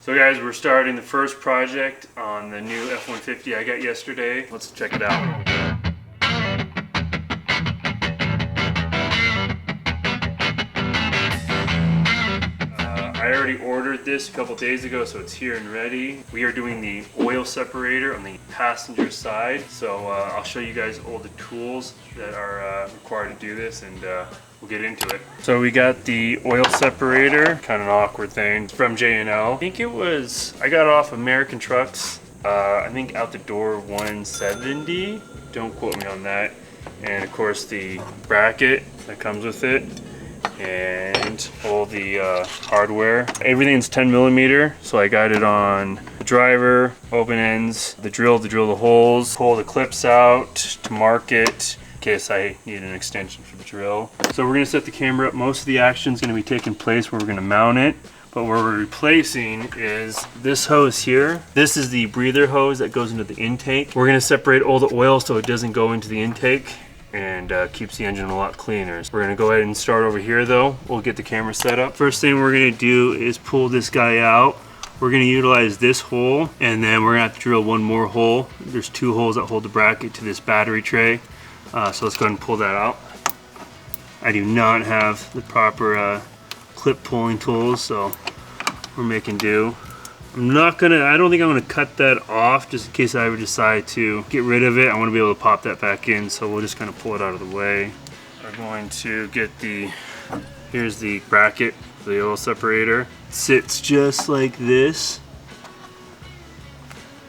So guys, we're starting the first project on the new F-150 I got yesterday. Let's check it out. I already ordered this a couple days ago, so it's here and ready. We are doing the oil separator on the passenger side. So I'll show you guys all the tools that are required to do this, and we'll get into it. So we got the oil separator, kind of an awkward thing, from J&L. I think it was, I got it off American Trucks, I think out the door 170. Don't quote me on that. And of course the bracket that comes with it, and all the hardware. Everything's 10 millimeter, so I got it on the driver, open ends, the drill to drill the holes, pull the clips out to mark it in case I need an extension for the drill. So we're gonna set the camera up. Most of the action is gonna be taking place where we're gonna mount it, but what we're replacing is this hose here. This is the breather hose that goes into the intake. We're gonna separate all the oil so it doesn't go into the intake, and keeps the engine a lot cleaner. So we're gonna go ahead and start over here though. We'll get the camera set up. First thing we're gonna do is pull this guy out. We're gonna utilize this hole, and then we're gonna have to drill one more hole. There's two holes that hold the bracket to this battery tray. So let's go ahead and pull that out. I do not have the proper clip pulling tools, so we're making do. I don't think I'm gonna cut that off just in case I ever decide to get rid of it. I wanna be able to pop that back in, so we'll just kind of pull it out of the way. We're going to get here's the bracket for the oil separator. It sits just like this.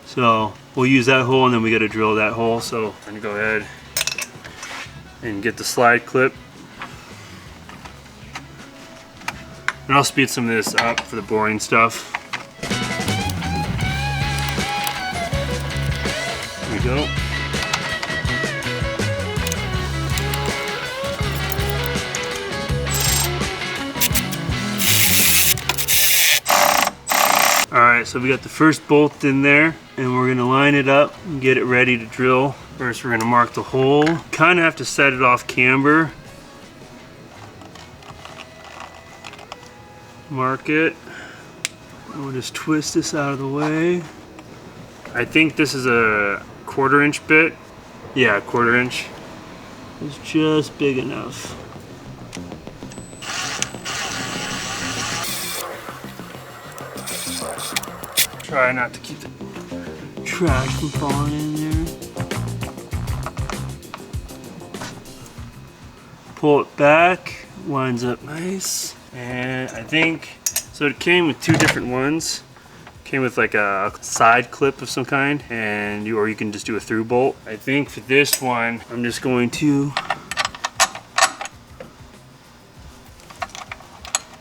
So we'll use that hole, and then we gotta drill that hole. So I'm gonna go ahead and get the slide clip. And I'll speed some of this up for the boring stuff. Go. Alright, so we got the first bolt in there, and we're gonna line it up and get it ready to drill. First we're gonna mark the hole. Kind of have to set it off camber. Mark it. And we'll just twist this out of the way. I think this is a 1/4 inch bit. Yeah, 1/4 inch. It's just big enough. Try not to keep the trash from falling in there. Pull it back, lines up nice. And I think, so it came with two different ones. Came with like a side clip of some kind, and or you can just do a through bolt. I think for this one, I'm just going to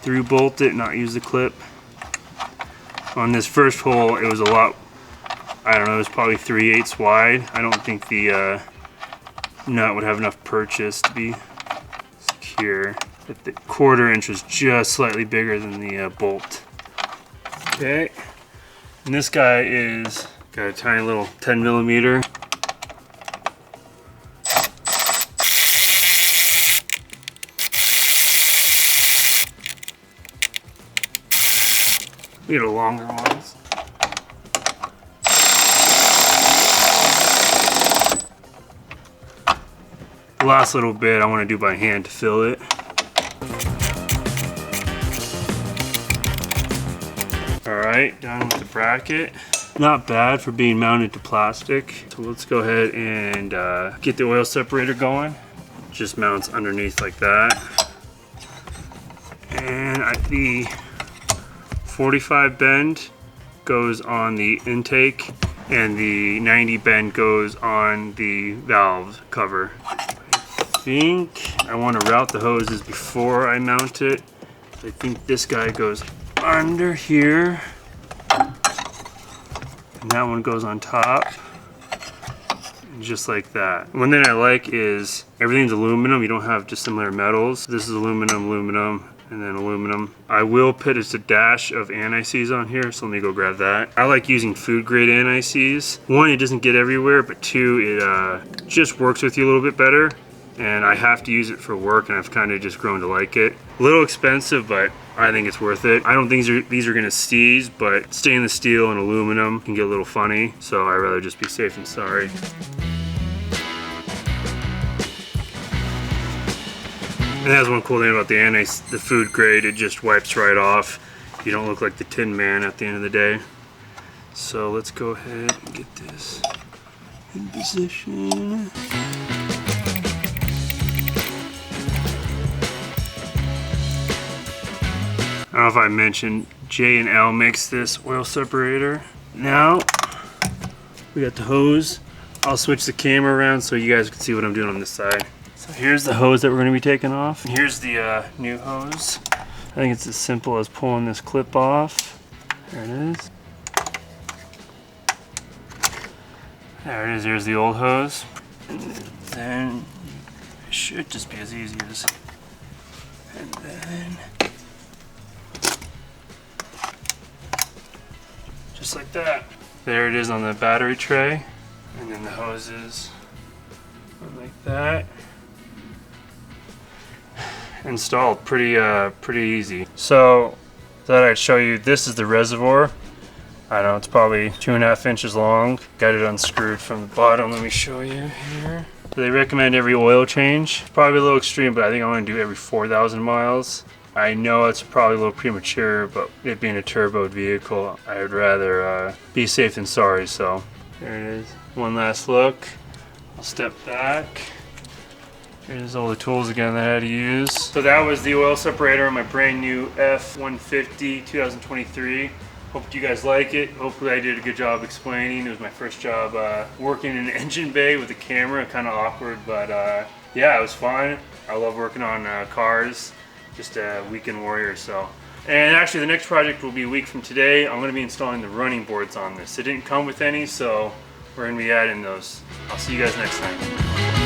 through bolt it, not use the clip. On this first hole, it was a lot, I don't know, it was probably 3/8 wide. I don't think the nut would have enough purchase to be secure. But the 1/4 inch was just slightly bigger than the bolt. Okay. And this guy is got a tiny little 10 millimeter. We get a longer ones. The last little bit I want to do by hand to fill it. Alright, done with the bracket. Not bad for being mounted to plastic. So let's go ahead and get the oil separator going. Just mounts underneath like that. And the 45 bend goes on the intake, and the 90 bend goes on the valve cover. I think I want to route the hoses before I mount it. I think this guy goes under here, and that one goes on top, just like that. One thing I like is everything's aluminum. You don't have dissimilar metals. This is aluminum, and then aluminum. I will put just a dash of anti-seize on here, so let me go grab that. I like using food grade anti-seize. One, it doesn't get everywhere, but two, it just works with you a little bit better. and I have to use it for work, and I've kind of just grown to like it. A little expensive, but I think it's worth it. I don't think these are gonna seize, but stainless steel and aluminum can get a little funny, so I'd rather just be safe than sorry. And that's one cool thing about the food grade, it just wipes right off. You don't look like the Tin Man at the end of the day. So let's go ahead and get this in position. I don't know if I mentioned, J&L makes this oil separator. Now, we got the hose. I'll switch the camera around so you guys can see what I'm doing on this side. So here's the hose that we're gonna be taking off. Here's the new hose. I think it's as simple as pulling this clip off. There it is. There it is, here's the old hose. And then it should just be as easy as, and then just like that. There it is on the battery tray. And then the hoses like that. Installed pretty easy. So thought I'd show you, this is the reservoir. I don't know, it's probably 2.5 inches long. Got it unscrewed from the bottom. Let me show you here. So they recommend every oil change. It's probably a little extreme, but I think I'm gonna do every 4,000 miles. I know it's probably a little premature, but it being a turboed vehicle, I would rather be safe than sorry. So there it is. One last look. I'll step back. Here's all the tools again that I had to use. So that was the oil separator on my brand new F-150 2023. Hope you guys like it. Hopefully I did a good job explaining. It was my first job working in an engine bay with a camera. Kind of awkward, but yeah, it was fun. I love working on cars. Just a weekend warrior. So, and actually the next project will be a week from today. I'm going to be installing the running boards on this. It didn't come with any, so we're going to be adding those. I'll see you guys next time.